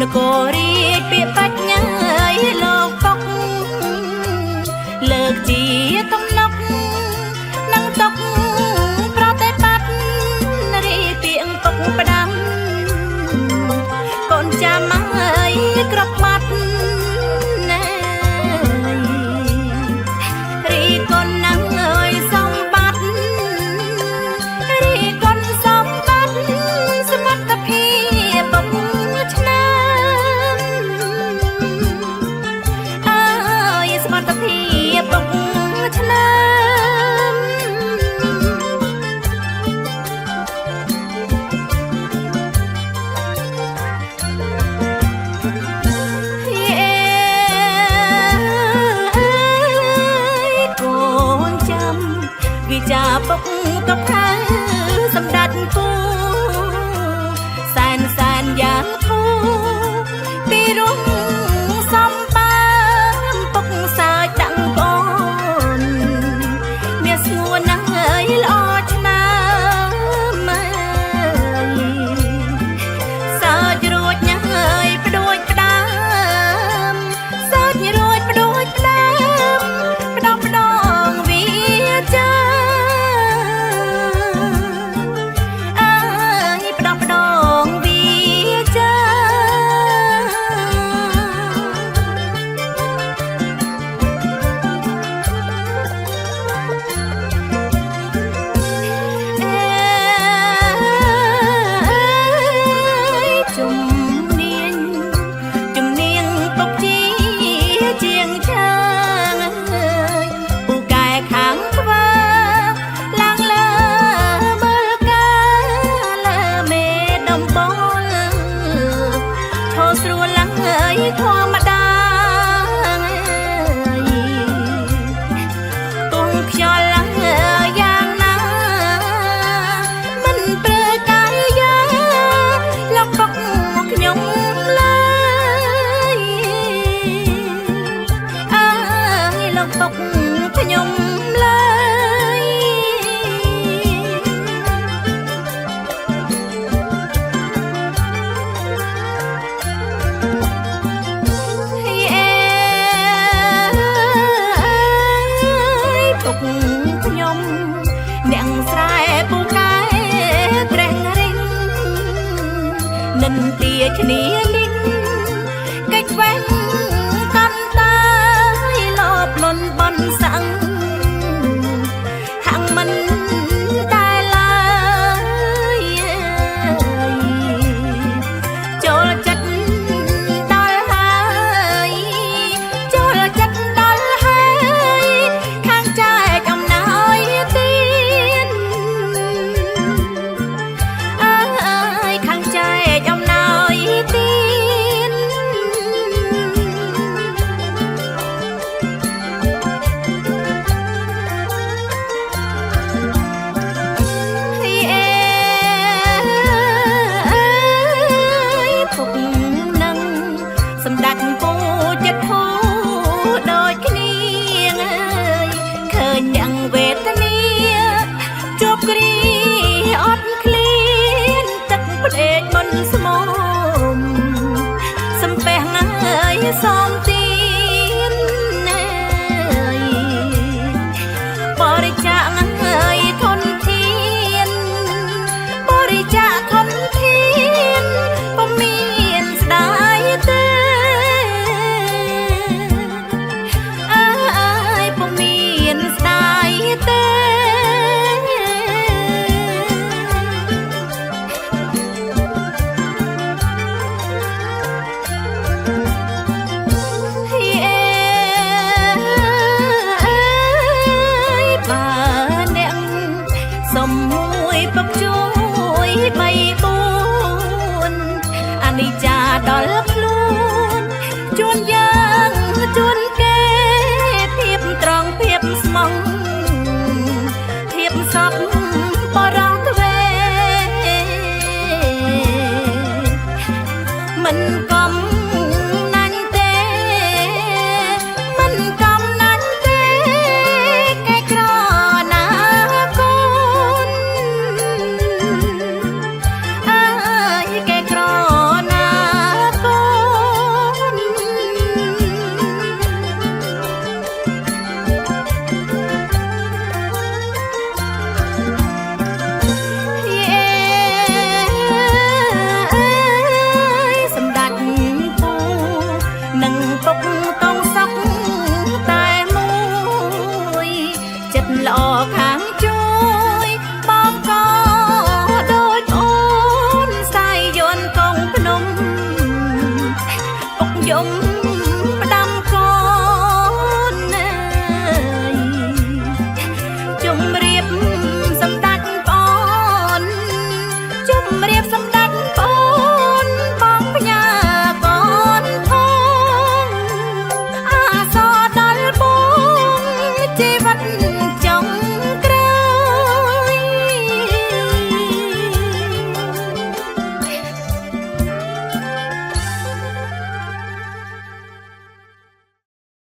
នគររាជពាក្យបញ្ញាលោកកុកលើកជាទំនុកនឹងតុកប្រតិបត្តិរីពីងពុកផ្ដាំកូនចាំហើយក្របបាត់ណារីកូនណាំអើយសំបត្តិរីកូនសំបត្តិសមត្ថភាពពុកឆ្នាំអើយសមត្ថភាពពុកឆ្នាំវិចាពុកក៏ខើសម្ដេចគូសែនយ៉ាងធូពីរុងសំបានពុកសាចដាក់កូនមានស្ងួនណាស់អើយល្អឆ្នាំសើចរួចណាស់អើយផ្ដួចផ្ដាំសើចរួចផ្ដួចផ្ដាំផ្ដងវាចាធម្មតាកងខ្យល់យ៉ាងណាមិនព្រើកាយយ៉ាលោកពុកខ្ញុំឡើយអើយលោកពុកខ្ញុំឡើយខ្ញុំអ្នកស្រែពូកែត្រេះរិញនិនទាគ្នាលិញកិច្ចវេះកាន់តាយលបលន់បនសាំងហាំងមិនតែឡើយចូលចិត្តដល់ហើយចូលចិត្តដល់ហើយខាងចែកអំណាយទៀនអើយខាងចែកអំណាយទៀនពុកនឹងសម្ដេចពូចិត្តធូដូចគ្នាឃើញយ៉ាងវេទនាជួបគ្រាអត់ឃ្លានទឹកផ្ដេកមុនស្មុំសំពះណាស់សូមទានបរិច្ចាគណាស់ធនធានបរិច្ចាគធនធានពុំមានស្ដាយទេអើយពុំមានស្ដាយទេបើអ្នកសុំមួយពុកជួយ3 4អនិច្ចាដល់ខ្លួនជួនយ៉ាងជួនគេភាពត្រង់ភាពស្មងភាពសពបរោះទ្វេមិនកំណាញ់ទេមិនកំណាញ់ទេគេក្រណាកូនអើយគេក្រណាកូន យំ